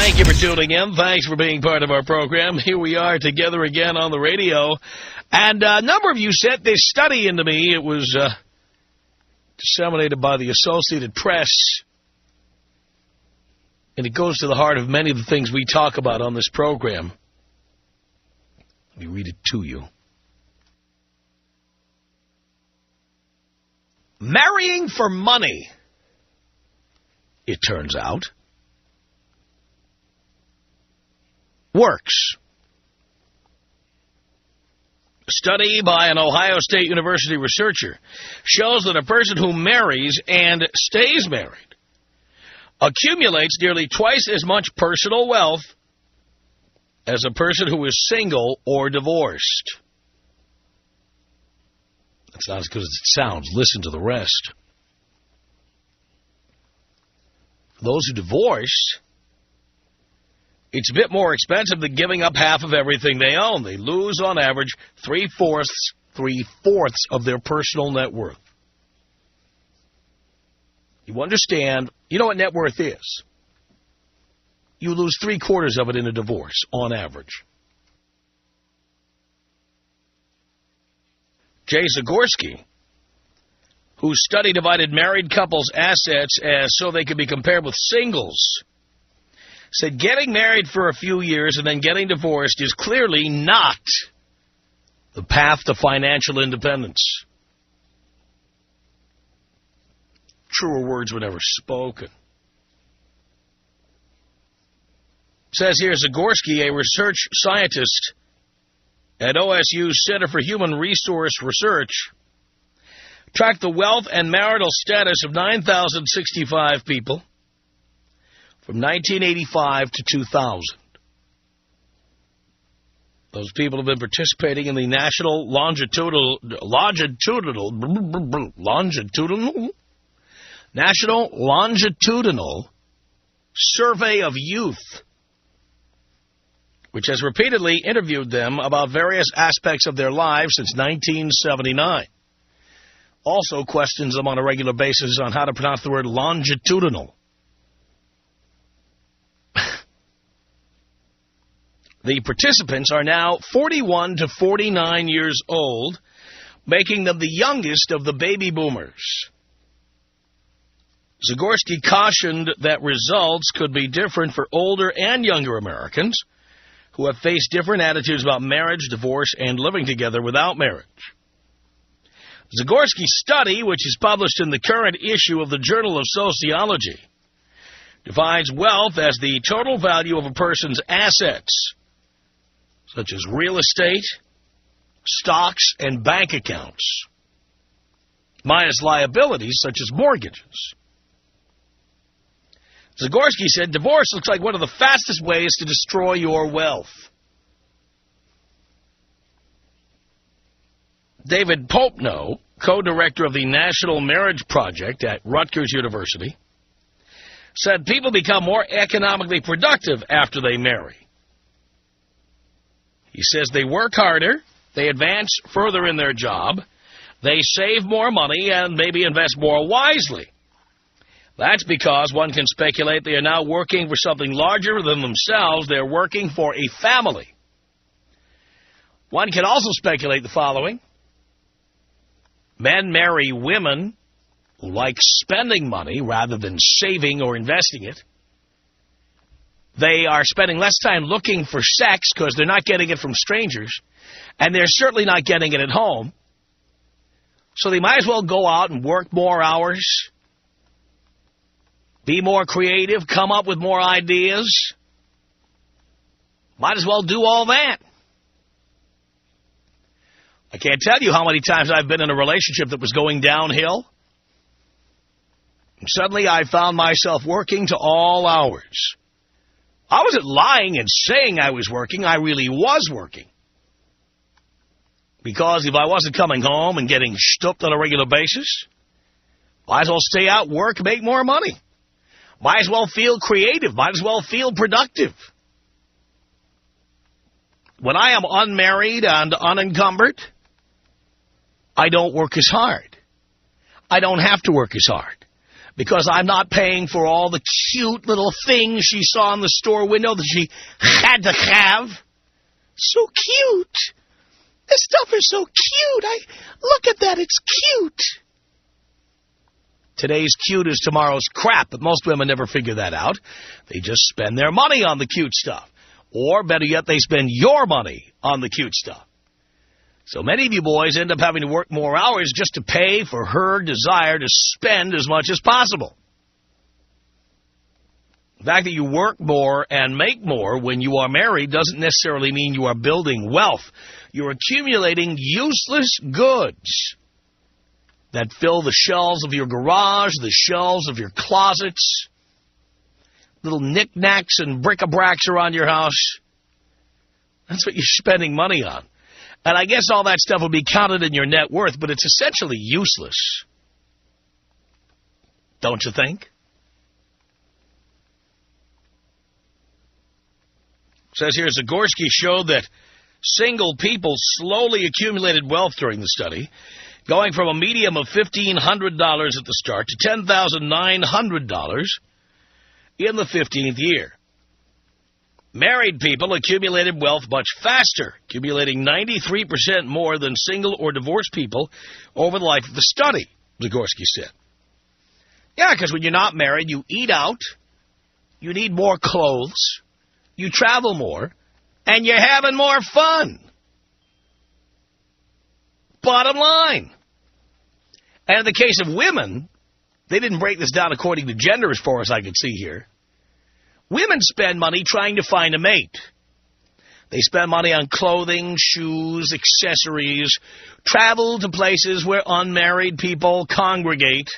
Thank you for tuning in. Thanks for being part of our program. Here we are together again on the radio. And a number of you sent this study into me. It was disseminated by the Associated Press. And it goes to the heart of many of the things we talk about on this program. Let me read it to you. Marrying for money, it turns out, works. A study by an Ohio State University researcher shows that a person who marries and stays married accumulates nearly twice as much personal wealth as a person who is single or divorced. That's not as good as it sounds. Listen to the rest. For those who divorce, it's a bit more expensive than giving up half of everything they own. They lose, on average, three-fourths of their personal net worth. You understand, you know what net worth is. You lose three-quarters of it in a divorce, on average. Jay Zagorski, whose study divided married couples' assets so they could be compared with singles, said getting married for a few years and then getting divorced is clearly not the path to financial independence. Truer words were never spoken. Says here, Zagorski, a research scientist at OSU's Center for Human Resource Research, tracked the wealth and marital status of 9,065 people from 1985 to 2000. Those people have been participating in the National Longitudinal Survey of Youth, which has repeatedly interviewed them about various aspects of their lives since 1979. Also questions them on a regular basis on how to pronounce the word longitudinal. The participants are now 41 to 49 years old, making them the youngest of the baby boomers. Zagorski cautioned that results could be different for older and younger Americans who have faced different attitudes about marriage, divorce, and living together without marriage. Zagorski's study, which is published in the current issue of the Journal of Sociology, defines wealth as the total value of a person's assets, such as real estate, stocks, and bank accounts, minus liabilities such as mortgages. Zagorski said, divorce looks like one of the fastest ways to destroy your wealth. David Popenoe, co-director of the National Marriage Project at Rutgers University, said people become more economically productive after they marry. He says they work harder, they advance further in their job, they save more money, and maybe invest more wisely. That's because one can speculate they are now working for something larger than themselves. They're working for a family. One can also speculate the following. Men marry women who like spending money rather than saving or investing it. They are spending less time looking for sex because they're not getting it from strangers, and they're certainly not getting it at home. So they might as well go out and work more hours, be more creative, come up with more ideas. Might as well do all that. I can't tell you how many times I've been in a relationship that was going downhill. And suddenly I found myself working to all hours. I wasn't lying and saying I was working. I really was working. Because if I wasn't coming home and getting stooped on a regular basis, might as well stay out, work, make more money. Might as well feel creative. Might as well feel productive. When I am unmarried and unencumbered, I don't work as hard. I don't have to work as hard because I'm not paying for all the cute little things she saw in the store window that she had to have. So cute. This stuff is so cute. Look at that. It's cute. Today's cute is tomorrow's crap, but most women never figure that out. They just spend their money on the cute stuff. Or, better yet, they spend your money on the cute stuff. So many of you boys end up having to work more hours just to pay for her desire to spend as much as possible. The fact that you work more and make more when you are married doesn't necessarily mean you are building wealth. You're accumulating useless goods that fill the shelves of your garage, the shelves of your closets, little knickknacks and bric-a-bracs around your house. That's what you're spending money on. And I guess all that stuff will be counted in your net worth, but it's essentially useless. Don't you think? It says here, Zagorski showed that single people slowly accumulated wealth during the study, going from a medium of $1,500 at the start to $10,900 in the 15th year. Married people accumulated wealth much faster, accumulating 93% more than single or divorced people over the life of the study, Zagorski said. Yeah, because when you're not married, you eat out, you need more clothes, you travel more, and you're having more fun. Bottom line. And in the case of women, they didn't break this down according to gender as far as I could see here. Women spend money trying to find a mate. They spend money on clothing, shoes, accessories, travel to places where unmarried people congregate.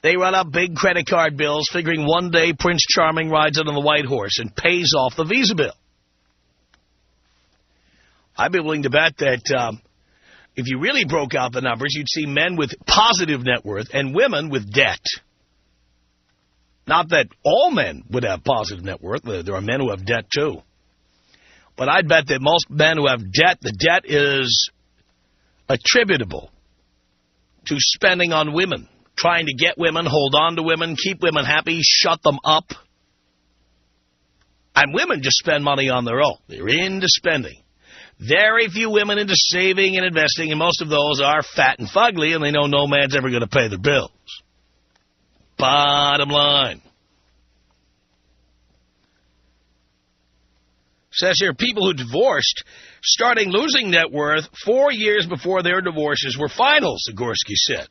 They run up big credit card bills, figuring one day Prince Charming rides in on the white horse and pays off the Visa bill. I'd be willing to bet that if you really broke out the numbers, you'd see men with positive net worth and women with debt. Not that all men would have positive net worth. There are men who have debt, too. But I'd bet that most men who have debt, the debt is attributable to spending on women, trying to get women, hold on to women, keep women happy, shut them up. And women just spend money on their own. They're into spending. Very few women into saving and investing, and most of those are fat and fugly, and they know no man's ever going to pay their bills. Bottom line. Says here, people who divorced starting losing net worth 4 years before their divorces were final, Zagorski said.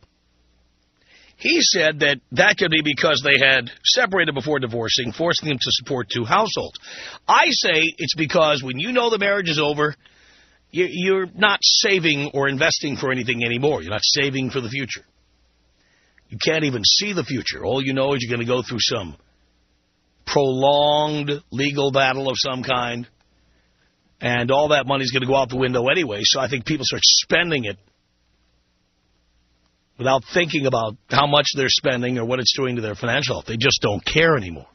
He said that could be because they had separated before divorcing, forcing them to support two households. I say it's because when you know the marriage is over, you're not saving or investing for anything anymore. You're not saving for the future. You can't even see the future. All you know is you're going to go through some prolonged legal battle of some kind, and all that money's going to go out the window anyway, so I think people start spending it without thinking about how much they're spending or what it's doing to their financial health. They just don't care anymore.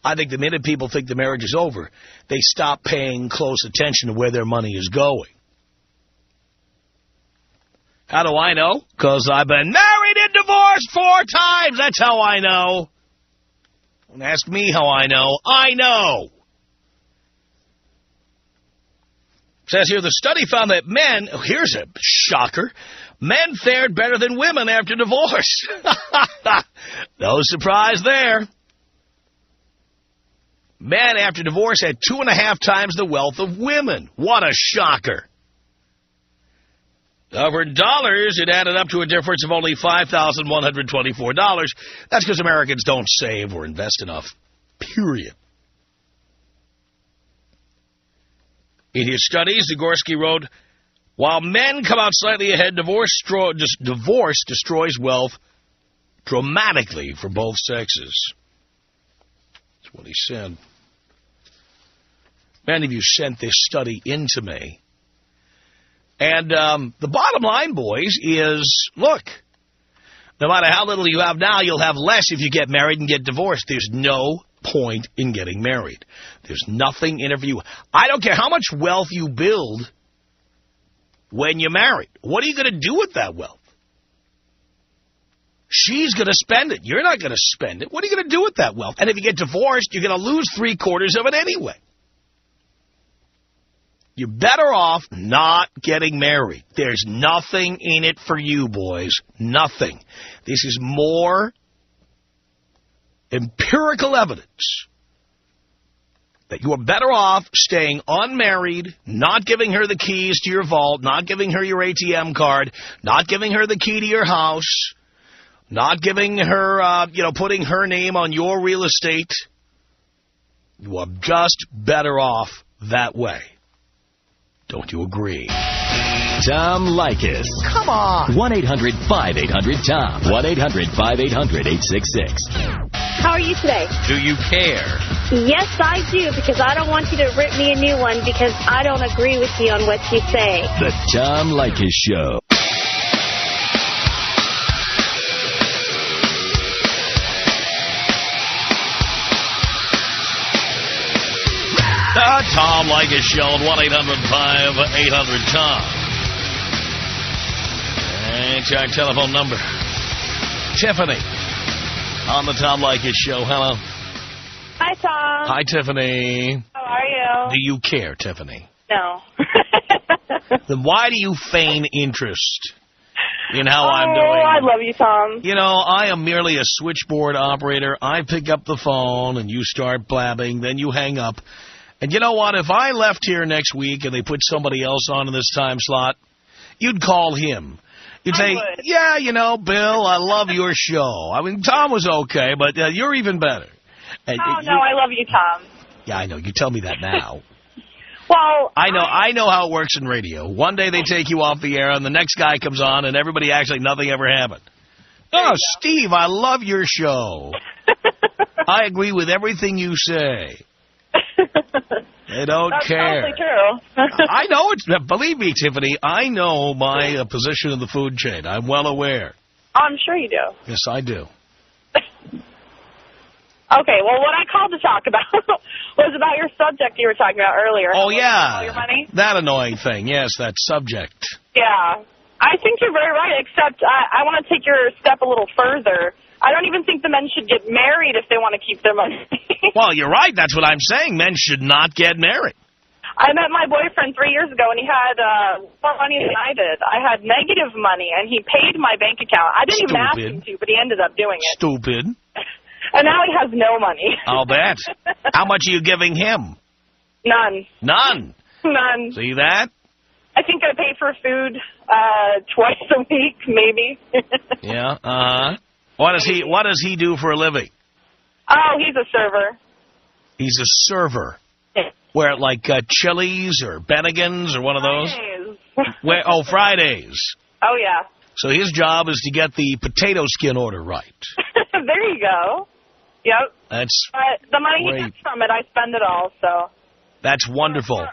I think the minute people think the marriage is over, they stop paying close attention to where their money is going. How do I know? Because I've been married and divorced 4 times. That's how I know. Don't ask me how I know. I know. It says here, the study found that men, here's a shocker, men fared better than women after divorce. No surprise there. Men after divorce had 2.5 times the wealth of women. What a shocker. Over dollars, it added up to a difference of only $5,124. That's because Americans don't save or invest enough, period. In his study, Zagorski wrote, while men come out slightly ahead, divorce destroys wealth dramatically for both sexes. That's what he said. Many of you sent this study in to me. And the bottom line, boys, is, look, no matter how little you have now, you'll have less if you get married and get divorced. There's no point in getting married. There's nothing in it for you. I don't care how much wealth you build when you're married. What are you going to do with that wealth? she's going to spend it. You're not going to spend it. What are you going to do with that wealth? And if you get divorced, you're going to lose 3/4 of it anyway. You're better off not getting married. There's nothing in it for you, boys. Nothing. This is more empirical evidence that you are better off staying unmarried, not giving her the keys to your vault, not giving her your ATM card, not giving her the key to your house, not giving her, putting her name on your real estate. You are just better off that way. Don't you agree? Tom Leykis. Come on. 1-800-5800-TOM. 1-800-5800-866. How are you today? Do you care? Yes, I do, because I don't want you to rip me a new one because I don't agree with you on what you say. The Tom Leykis Show. The Tom Leykis Show at 1-800-5800-TOM. That's our telephone number. Tiffany on the Tom Leykis Show. Hello. Hi, Tom. Hi, Tiffany. How are you? Do you care, Tiffany? No. Then why do you feign interest in how I'm doing? Oh, I love you, Tom. You know, I am merely a switchboard operator. I pick up the phone and you start blabbing, then you hang up. And you know what? If I left here next week and they put somebody else on in this time slot, you'd call him. You'd say, yeah, Bill, I love your show. I mean, Tom was okay, but you're even better. And I love you, Tom. Yeah, I know. You tell me that now. Well, I know how it works in radio. One day they take you off the air, and the next guy comes on, and everybody acts like nothing ever happened. Oh, Steve, I love your show. I agree with everything you say. They don't care. That's totally true. I know it's. Believe me, Tiffany, I know my position in the food chain. I'm well aware. I'm sure you do. Yes, I do. Okay, well, what I called to talk about was about your subject you were talking about earlier. Oh, yeah. Your money. That annoying thing. Yes, that subject. Yeah. I think you're very right, except I want to take your step a little further. I don't even think the men should get married if they want to keep their money. Well, you're right. That's what I'm saying. Men should not get married. I met my boyfriend 3 years ago, and he had more money than I did. I had negative money, and he paid my bank account. I didn't even ask him to, but he ended up doing it. Stupid. And now he has no money. I'll bet. How much are you giving him? None. None? None. See that? I think I pay for food twice a week, maybe. Yeah, uh-huh. What does he do for a living? Oh, he's a server. He's a server. Yeah. Where, like Chili's or Bennigan's or one of those? Fridays. Fridays. Oh, yeah. So his job is to get the potato skin order right. There you go. Yep. That's the money great. he gets from it, I spend it all, so. That's wonderful.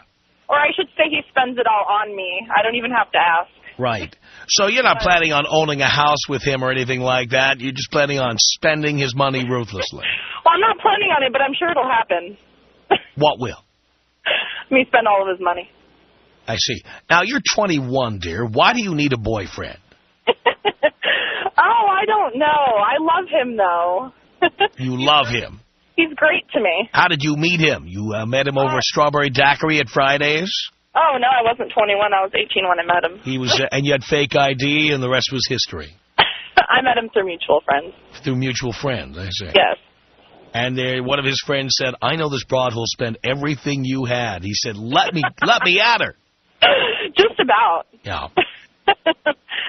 Or I should say he spends it all on me. I don't even have to ask. Right. So you're not planning on owning a house with him or anything like that? You're just planning on spending his money ruthlessly? Well, I'm not planning on it, but I'm sure it'll happen. What will? Me spend all of his money. I see. Now, you're 21, dear. Why do you need a boyfriend? Oh, I don't know. I love him, though. You love him? He's great to me. How did you meet him? You met him over a strawberry daiquiri at Fridays? Oh, no, I wasn't 21. I was 18 when I met him. He was, and you had fake ID, and the rest was history. I met him through mutual friends. Through mutual friends, I see. Yes. And one of his friends said, I know this broad will spend everything you had. He said, let me at her. Just about. Yeah.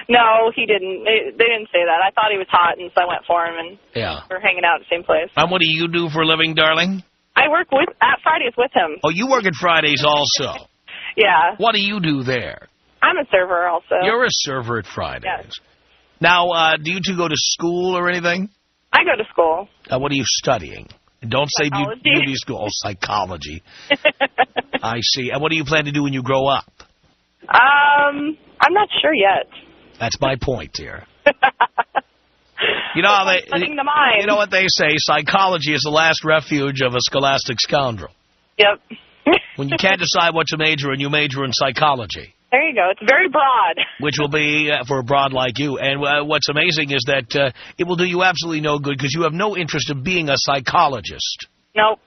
No, he didn't. They didn't say that. I thought he was hot, and so I went for him, and we're hanging out at the same place. And what do you do for a living, darling? I work at Fridays with him. Oh, you work at Fridays also? Yeah. What do you do there? I'm a server also. You're a server at Fridays. Yes. Now, do you two go to school or anything? I go to school. What are you studying? Don't say beauty school. Oh, psychology. I see. And what do you plan to do when you grow up? I'm not sure yet. That's my point, dear. You know, you know what they say, psychology is the last refuge of a scholastic scoundrel. Yep. When you can't decide what to major in, you major in psychology. There you go. It's very broad. Which will be for a broad like you. And what's amazing is that it will do you absolutely no good because you have no interest in being a psychologist. Nope.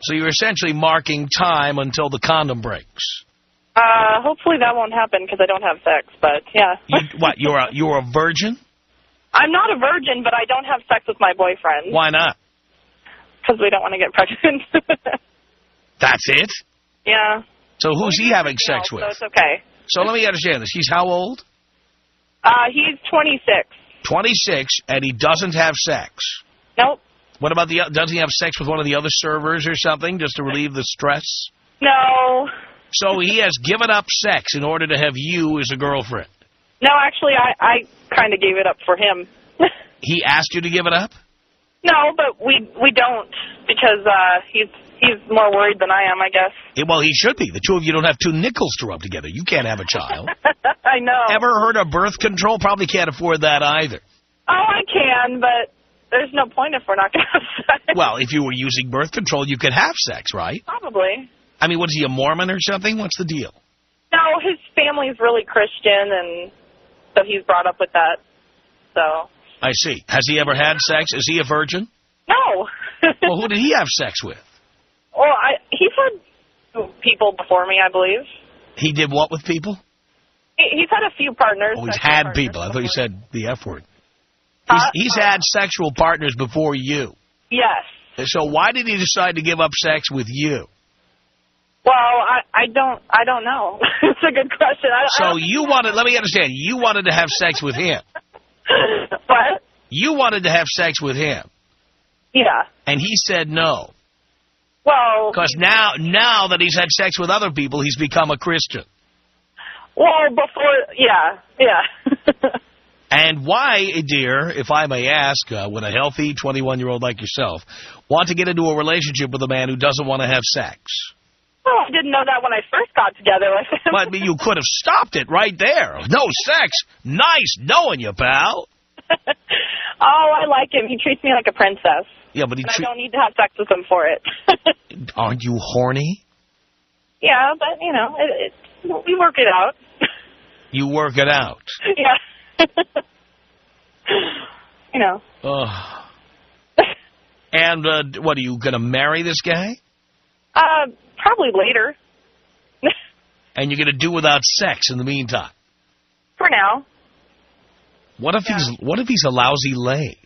So you're essentially marking time until the condom breaks. Hopefully that won't happen because I don't have sex, but yeah. What, you're a virgin? I'm not a virgin, but I don't have sex with my boyfriend. Why not? Because we don't want to get pregnant. That's it? Yeah. So who's he having sex with? So it's okay. So let me understand this. He's how old? He's 26. 26, and he doesn't have sex. Nope. What about does he have sex with one of the other servers or something just to relieve the stress? No. So he has given up sex in order to have you as a girlfriend. No, actually, I kind of gave it up for him. He asked you to give it up? No, but we don't because he's more worried than I am, I guess. Yeah, well, he should be. The two of you don't have two nickels to rub together. You can't have a child. I know. Ever heard of birth control? Probably can't afford that either. Oh, I can, but there's no point if we're not going to have sex. Well, if you were using birth control, you could have sex, right? Probably. I mean, what is he, a Mormon or something? What's the deal? No, his family's really Christian, and so he's brought up with that. So. I see. Has he ever had sex? Is he a virgin? No. Well, who did he have sex with? Well, he's had people before me, I believe. He did what with people? He's had a few partners. Oh, he's had people. I thought you said the F word. He's had sexual partners before you. Yes. So why did he decide to give up sex with you? Well, I don't know. It's a good question. Let me understand, you wanted to have sex with him. What? You wanted to have sex with him. Yeah. And he said no. Well. Because now that he's had sex with other people, he's become a Christian. Well, before, yeah. And why, dear, if I may ask, would a healthy 21-year-old like yourself want to get into a relationship with a man who doesn't want to have sex? Well, I didn't know that when I first got together with him. But you could have stopped it right there. No sex. Nice knowing you, pal. Oh, I like him. He treats me like a princess. Yeah, but I don't need to have sex with him for it. Aren't you horny? Yeah, but, we work it out. You work it out? Yeah. And what, are you going to marry this guy? Probably later. And you're going to do without sex in the meantime? For now. What if he's a lousy lay?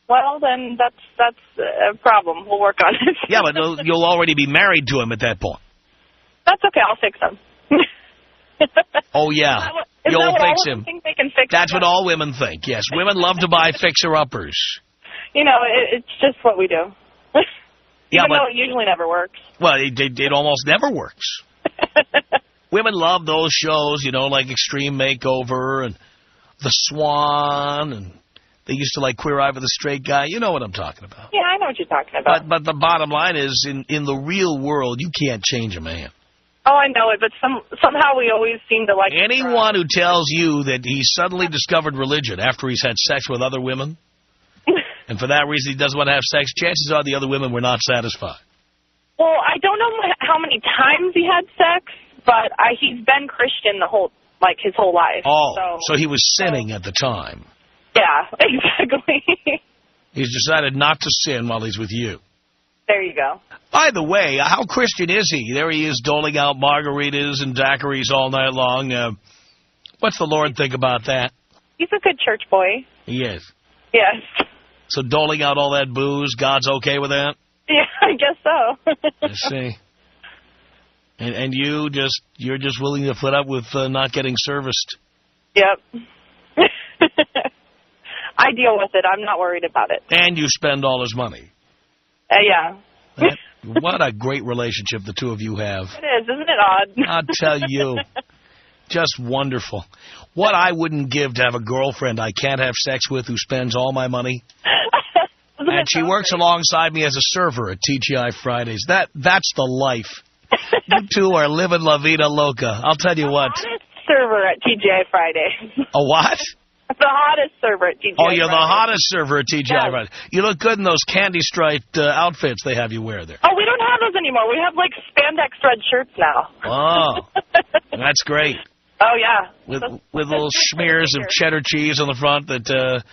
Well, then that's a problem. We'll work on it. Yeah, but you'll already be married to him at that point. That's okay. I'll fix him. Oh, yeah. You'll fix him. Think they can fix That's him? what all women think. Yes, women love to buy fixer-uppers. It's just what we do. Even though it usually never works. Well, it almost never works. Women love those shows, like Extreme Makeover and The Swan, and they used to like Queer Eye for the Straight Guy. You know what I'm talking about. Yeah, I know what you're talking about. But the bottom line is, in the real world, you can't change a man. Oh, I know it, but somehow we always seem to like... Anyone who tells you that he suddenly discovered religion after he's had sex with other women, and for that reason he doesn't want to have sex, chances are the other women were not satisfied. Well, I don't know how many times he had sex, but he's been Christian his whole life. Oh, so he was sinning at the time. Yeah, exactly. He's decided not to sin while he's with you. There you go. By the way, how Christian is he? There he is doling out margaritas and daiquiris all night long. What's the Lord think about that? He's a good church boy. He is? Yes. So doling out all that booze, God's okay with that? Yeah, I guess so. I see. And you're just willing to put up with not getting serviced? Yep. I deal with it. I'm not worried about it. And you spend all his money? Yeah. What a great relationship the two of you have. It is, isn't it odd? I'll tell you. Just wonderful. What I wouldn't give to have a girlfriend I can't have sex with who spends all my money. And she works alongside me as a server at TGI Fridays. That's the life. You two are living La Vida Loca. I'll tell you what. The hottest server at TGI Fridays. A what? The hottest server at TGI Fridays. Oh, you're the hottest server at TGI Fridays. You look good in those candy-striped outfits they have you wear there. Oh, we don't have those anymore. We have, like, spandex thread shirts now. Oh, that's great. Oh, yeah. With little smears of cheddar cheese on the front that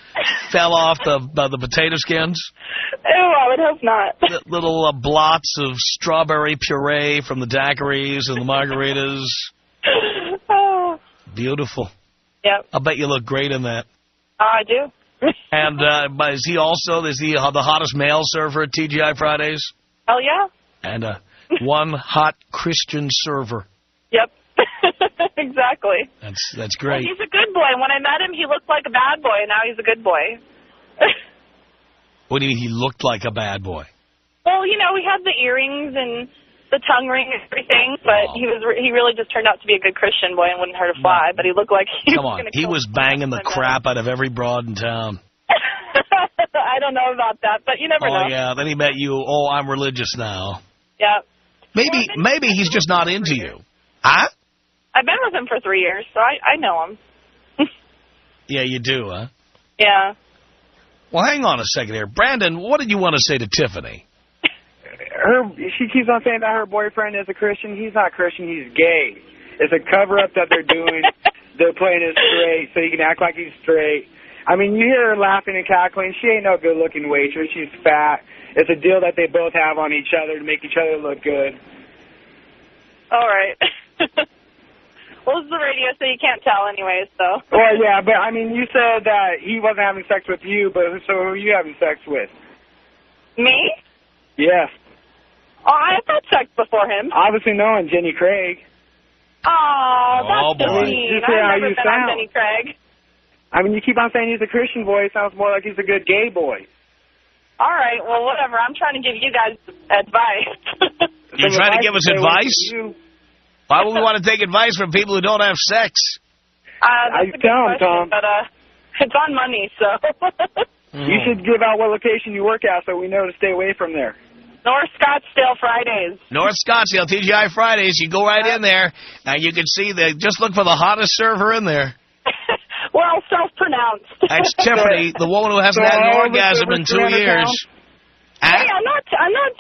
fell off the potato skins. Ew, I would hope not. Little blots of strawberry puree from the daiquiris and the margaritas. Oh. Beautiful. Yep. I bet you look great in that. I do. And is he the hottest male server at TGI Fridays? Oh, yeah. And one hot Christian server. Yep. Exactly. That's great. Well, he's a good boy. When I met him, he looked like a bad boy, and now he's a good boy. What do you mean he looked like a bad boy? Well, you know, he had the earrings and the tongue ring and everything, but he really just turned out to be a good Christian boy and wouldn't hurt a fly, but he looked like he was going to kill he was banging the crap out of every broad in town. I don't know about that, but you never know. Oh, yeah, then he met you. Oh, I'm religious now. Yeah. Maybe he's just not into you. Huh? I've been with him for 3 years, so I know him. Yeah, you do, huh? Yeah. Well, hang on a second here. Brandon, what did you want to say to Tiffany? She keeps on saying that her boyfriend is a Christian. He's not Christian. He's gay. It's a cover-up that they're doing. They're playing it straight so he can act like he's straight. I mean, you hear her laughing and cackling. She ain't no good-looking waitress. She's fat. It's a deal that they both have on each other to make each other look good. All right. Well, this is the radio, so you can't tell anyways, so. Well, yeah, but, I mean, you said that he wasn't having sex with you, but so who are you having sex with? Me? Yes. Oh, I've had sex before him. Obviously knowing Jenny Craig. Oh, that's boy. mean. Just say how I've never you been sound. on Jenny Craig. I mean, you keep on saying he's a Christian boy. It sounds more like he's a good gay boy. All right, well, whatever. I'm trying to give you guys advice. You're trying to give us advice? Why would we want to take advice from people who don't have sex? That's a good tell him, question, Tom. but it's on money, so. You should give out what location you work at so we know to stay away from there. North Scottsdale Fridays. North Scottsdale, TGI Fridays. You go right in there, and you can see just look for the hottest server in there. Well, self-pronounced. That's Tiffany, the woman who hasn't had an orgasm in 2 years. Hey, I'm not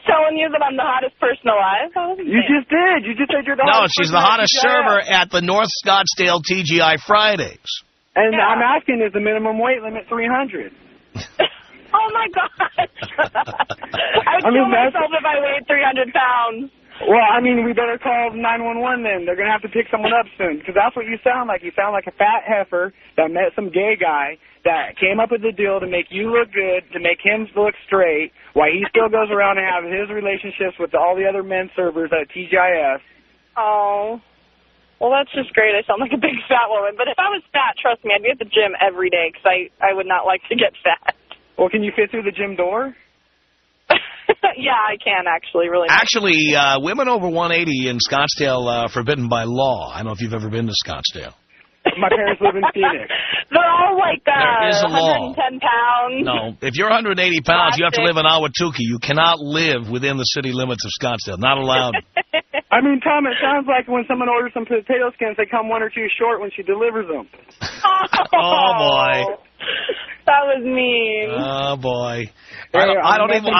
telling you that I'm the hottest person alive. You just did. You just said you're the hottest. No, she's the hottest server at the North Scottsdale TGI Fridays. And yeah. I'm asking, is the minimum weight limit 300? Oh, my gosh. I would kill myself if I weighed 300 pounds. Well, I mean, we better call 911 then. They're going to have to pick someone up soon, because that's what you sound like. You sound like a fat heifer that met some gay guy that came up with a deal to make you look good, to make him look straight, while he still goes around and have his relationships with all the other men servers at TGIF. Oh. Well, that's just great. I sound like a big fat woman. But if I was fat, trust me, I'd be at the gym every day, because I would not like to get fat. Well, can you fit through the gym door? Yeah, I can, actually, really. Actually, women over 180 in Scottsdale are forbidden by law. I don't know if you've ever been to Scottsdale. My parents live in Phoenix. They're all like there is a 110 pounds. No, if you're 180 pounds, you have to live in Ahwatukee. You cannot live within the city limits of Scottsdale. Not allowed. I mean, Tom, it sounds like when someone orders some potato skins, they come 1 or 2 short when she delivers them. Oh, boy. That was mean. Oh, boy. I don't even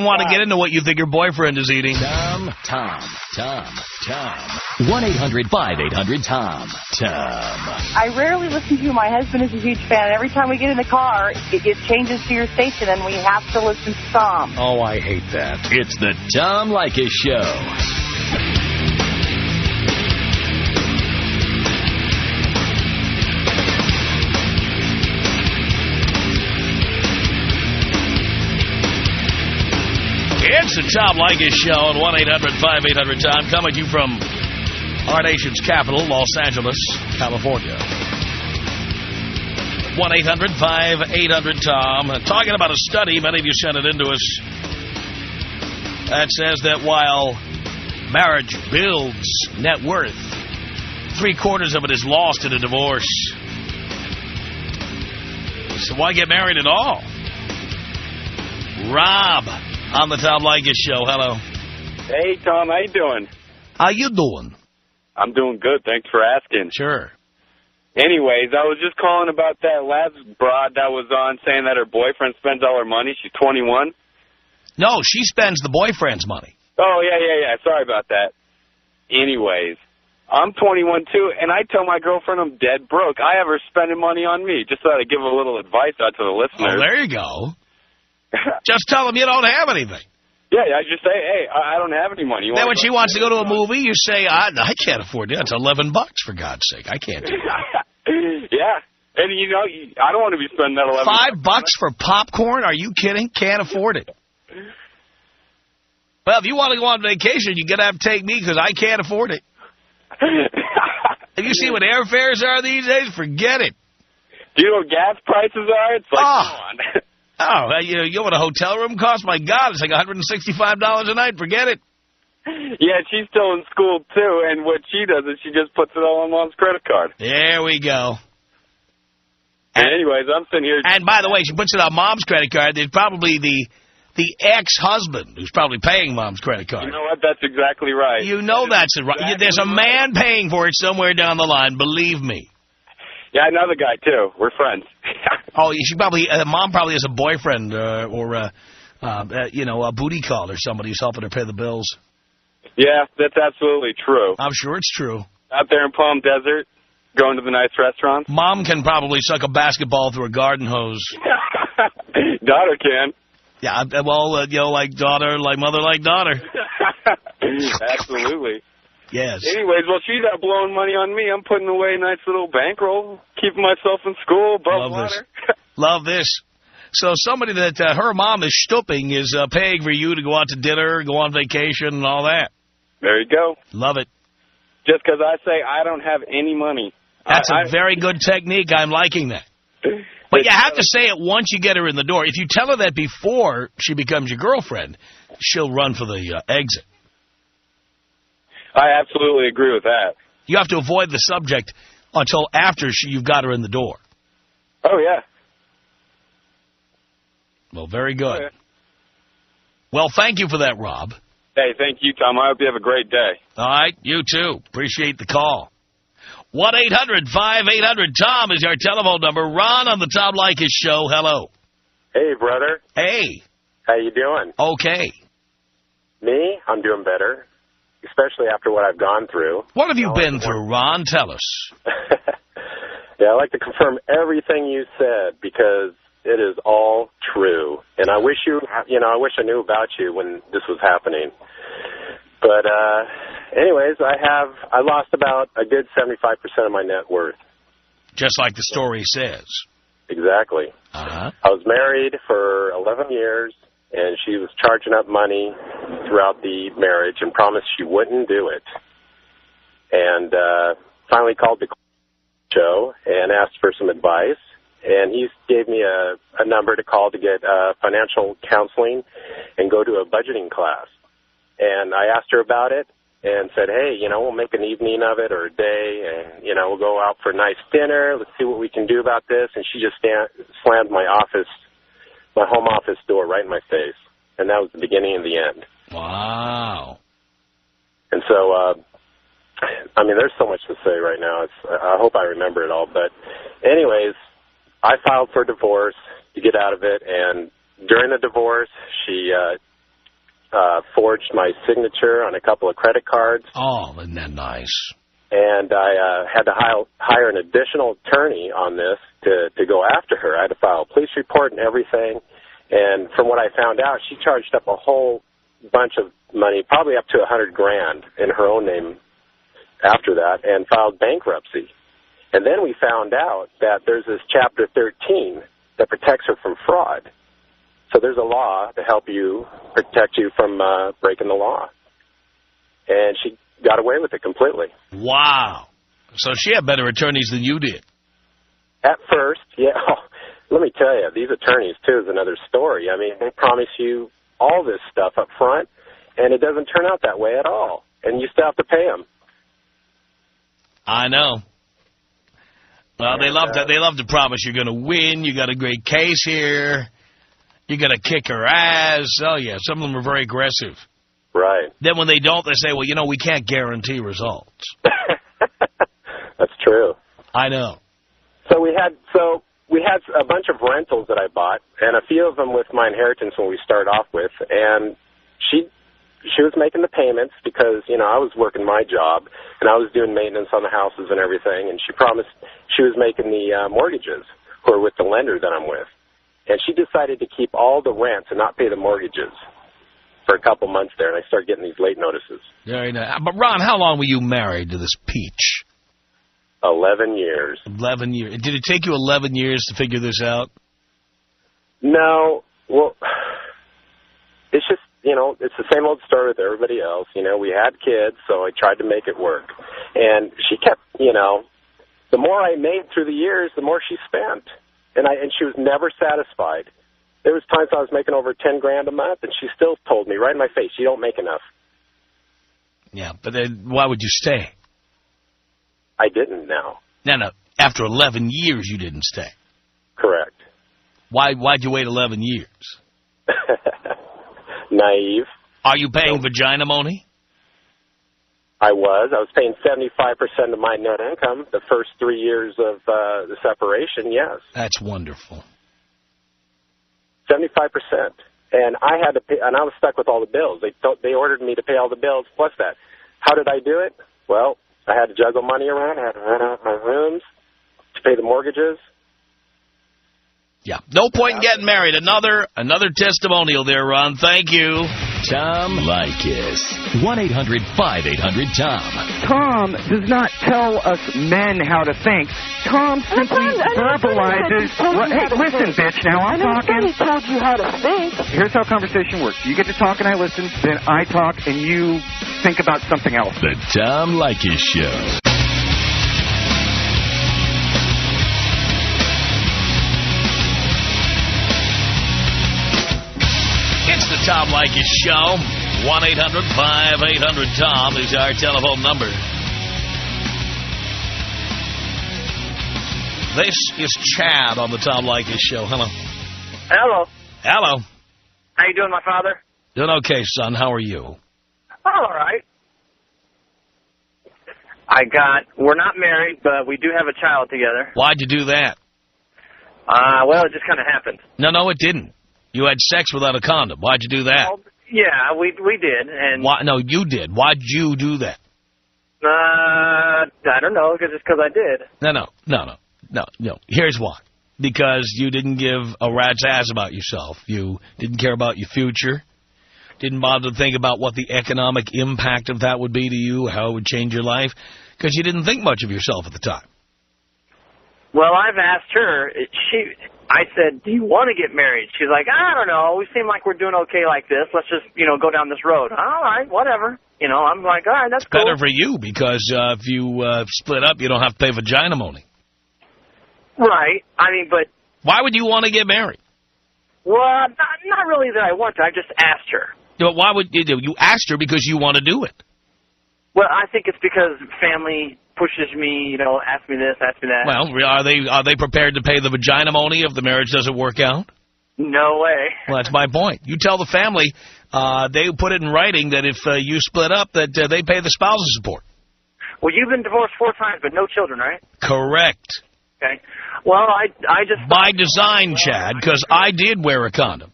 want to get into what you think your boyfriend is eating. Tom. 1-800-5800-TOM. Tom. I rarely listen to you. My husband is a huge fan. Every time we get in the car, it changes to your station, and we have to listen to Tom. Oh, I hate that. It's the Tom Leykis Show. It's the Tom Leykis Show on 1-800-5800-TOM, coming to you from our nation's capital, Los Angeles, California. 1-800-5800-TOM. Talking about a study, many of you sent it in to us, that says that while marriage builds net worth, 3/4 of it is lost in a divorce. So why get married at all? Rob on the Tom Leykis Show. Hello. Hey, Tom. How you doing? How you doing? I'm doing good. Thanks for asking. Sure. Anyways, I was just calling about that last broad that was on saying that her boyfriend spends all her money. She's 21. No, she spends the boyfriend's money. Oh, yeah. Sorry about that. Anyways, I'm 21, too, and I tell my girlfriend I'm dead broke. I have her spending money on me. Just thought I'd give a little advice out to the listeners. Oh, there you go. Just tell them you don't have anything. Yeah, I just say, hey, I don't have any money. Then when she wants to go to a movie, you say, I can't afford that. It's $11, for God's sake. I can't do that. Yeah. And, you know, I don't want to be spending that $11. $5 for popcorn? Are you kidding? Can't afford it. Well, if you want to go on vacation, you're going to have to take me because I can't afford it. Have you seen what airfares are these days? Forget it. Do you know what gas prices are? It's like, come on. You know what a hotel room costs? My God, it's like $165 a night. Forget it. Yeah, she's still in school, too, and what she does is she just puts it all on Mom's credit card. There we go. And anyways, I'm sitting here... And by the way, she puts it on Mom's credit card. There's probably the ex-husband who's probably paying Mom's credit card. You know what? That's exactly right. You know that's right. Exactly. There's a man paying for it somewhere down the line, believe me. Yeah, another guy, too. We're friends. She probably... Mom probably has a boyfriend or a booty call or somebody who's helping her pay the bills. Yeah, that's absolutely true. I'm sure it's true. Out there in Palm Desert, going to the nice restaurants. Mom can probably suck a basketball through a garden hose. Daughter can. Yeah, well, like daughter, like mother, like daughter. Absolutely. Yes. Anyways, well, she's out blowing money on me. I'm putting away a nice little bankroll, keeping myself in school above water. Love this. So somebody that her mom is stooping is paying for you to go out to dinner, go on vacation, and all that. There you go. Love it. Just because I say I don't have any money. That's a very good technique. I'm liking that. But you have to say it once you get her in the door. If you tell her that before she becomes your girlfriend, she'll run for the exit. I absolutely agree with that. You have to avoid the subject until after you've got her in the door. Oh, yeah. Well, very good. Okay. Well, thank you for that, Rob. Hey, thank you, Tom. I hope you have a great day. All right, you too. Appreciate the call. 1-800-5800-TOM is our telephone number. Ron on the Tom Leykis Show. Hello. Hey, brother. Hey. How you doing? Okay. Me? I'm doing better, especially after what I've gone through. What have you been through, Ron? Tell us. Yeah, I'd like to confirm everything you said because it is all true. And I wish I wish I knew about you when this was happening. But anyways, I lost about a good 75% of my net worth. Just like the story says. Exactly. Uh-huh. I was married for 11 years, and she was charging up money throughout the marriage and promised she wouldn't do it. And finally called the show and asked for some advice. And he gave me a number to call to get financial counseling and go to a budgeting class. And I asked her about it and said, hey, we'll make an evening of it or a day, and, we'll go out for a nice dinner. Let's see what we can do about this. And she just slammed my home office door right in my face. And that was the beginning and the end. Wow. And so, there's so much to say right now. I hope I remember it all. But anyways, I filed for divorce to get out of it, and during the divorce, she forged my signature on a couple of credit cards. Oh, isn't that nice? And I had to hire an additional attorney on this to go after her. I had to file a police report and everything. And from what I found out, she charged up a whole bunch of money, probably up to $100,000 in her own name after that, and filed bankruptcy. And then we found out that there's this Chapter 13 that protects her from fraud. So there's a law to help you, protect you from breaking the law. And she got away with it completely. Wow. So she had better attorneys than you did. At first, yeah. Let me tell you, these attorneys, too, is another story. They promise you all this stuff up front, and it doesn't turn out that way at all. And you still have to pay them. I know. Well, they love to promise you're going to win. You got a great case here. You're going to kick her ass. Oh, yeah, some of them are very aggressive. Right. Then when they don't, they say, well, we can't guarantee results. That's true. I know. So we had a bunch of rentals that I bought, and a few of them with my inheritance when we started off with, and she she was making the payments because, you know, I was working my job and I was doing maintenance on the houses and everything, and she promised she was making the mortgages, who are with the lender that I'm with. And she decided to keep all the rents and not pay the mortgages for a couple months there, and I started getting these late notices. Very nice. But, Ron, how long were you married to this peach? 11 years. 11 years. Did it take you 11 years to figure this out? No. Well, it's just, you know, it's the same old story with everybody else. You know, we had kids, so I tried to make it work. And she kept, you know, the more I made through the years, the more she spent. And she was never satisfied. There was times I was making over $10,000 a month, and she still told me right in my face, you don't make enough. Yeah, but then why would you stay? I didn't now. No. After 11 years, you didn't stay. Correct. Why'd you wait 11 years? Naive. Are you paying vagina money? I was paying 75% of my net income the first 3 years of the separation, yes. That's wonderful. 75%. And I had to pay, and I was stuck with all the bills. They ordered me to pay all the bills plus that. How did I do it? Well, I had to juggle money around. I had to rent out my rooms to pay the mortgages. Yeah. No point in getting married. Another testimonial there, Ron. Thank you. Tom Leykis. 1-800-5800-TOM. Tom does not tell us men how to think. Tom simply verbalizes. Hey, listen, bitch, now I'm talking. He told you how to think. Here's how conversation works. You get to talk and I listen, then I talk and you think about something else. The Tom Leykis Show. It's the Tom Leykis Show. 1-800-5800-TOM is our telephone number. This is Chad on the Tom Leykis Show. Hello. Hello. Hello. How you doing, my father? Doing okay, son. How are you? All right. We're not married, but we do have a child together. Why'd you do that? Well, it just kind of happened. No, it didn't. You had sex without a condom. Why'd you do that? Yeah, we did. And Why? No, you did. Why'd you do that? I don't know, because I did. No. Here's why. Because you didn't give a rat's ass about yourself. You didn't care about your future. Didn't bother to think about what the economic impact of that would be to you, how it would change your life, because you didn't think much of yourself at the time. Well, I've asked her. I said, do you want to get married? She's like, I don't know. We seem like we're doing okay like this. Let's just, go down this road. All right, whatever. I'm like, all right, that's cool. Better for you, because if you split up, you don't have to pay vagina money. Right. But... Why would you want to get married? Well, not really that I want to. I just asked her. But why would you do? You asked her because you want to do it. Well, I think it's because family pushes me, ask me this, ask me that. Well, are they prepared to pay the vagina money if the marriage doesn't work out? No way. Well, that's my point. You tell the family, they put it in writing that if you split up, that they pay the spousal support. Well, you've been divorced 4 times, but no children, right? Correct. Okay. Well, I just... By design, Chad, because I did wear a condom.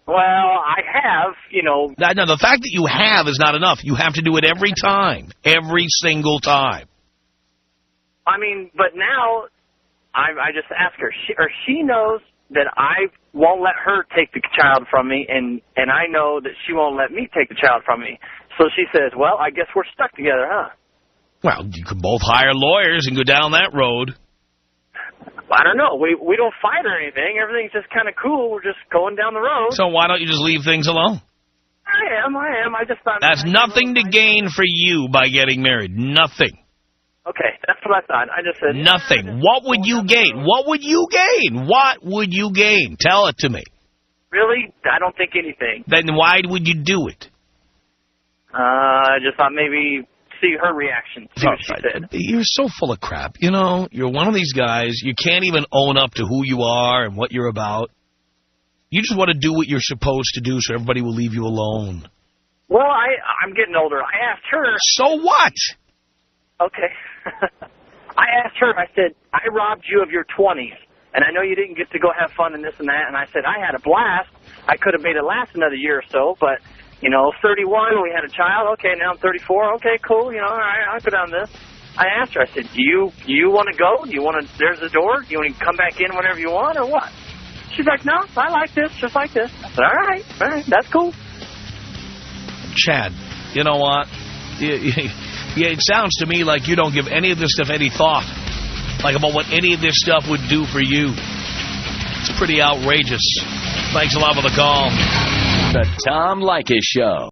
Well, I have, No, the fact that you have is not enough. You have to do it every time. Every single time. But now, I just ask her. She knows that I won't let her take the child from me, and I know that she won't let me take the child from me. So she says, well, I guess we're stuck together, huh? Well, you could both hire lawyers and go down that road. I don't know. We don't fight or anything. Everything's just kind of cool. We're just going down the road. So why don't you just leave things alone? I am. I just thought... That's nothing to gain for you by getting married. Nothing. Okay, that's what I thought. I just said... Nothing. What would you gain? What would you gain? What would you gain? Tell it to me. Really? I don't think anything. Then why would you do it? I just thought maybe... see her reaction. See what she said. You're so full of crap. You're one of these guys. You can't even own up to who you are and what you're about. You just want to do what you're supposed to do so everybody will leave you alone. Well, I'm getting older. I asked her. So what? Okay. I asked her, I said, I robbed you of your 20s, and I know you didn't get to go have fun and this and that, and I said, I had a blast. I could have made it last another year or so, but... you know, 31, we had a child. Okay, now I'm 34. Okay, cool. You know, all right, I'll go down this. I asked her, I said, do you want to go? Do you want to, there's the door. Do you want to come back in whenever you want or what? She's like, no, I like this, just like this. I said, all right, that's cool. Chad, you know what? It sounds to me like you don't give any of this stuff any thought, like about what any of this stuff would do for you. It's pretty outrageous. Thanks a lot for the call. The Tom Leykis Show.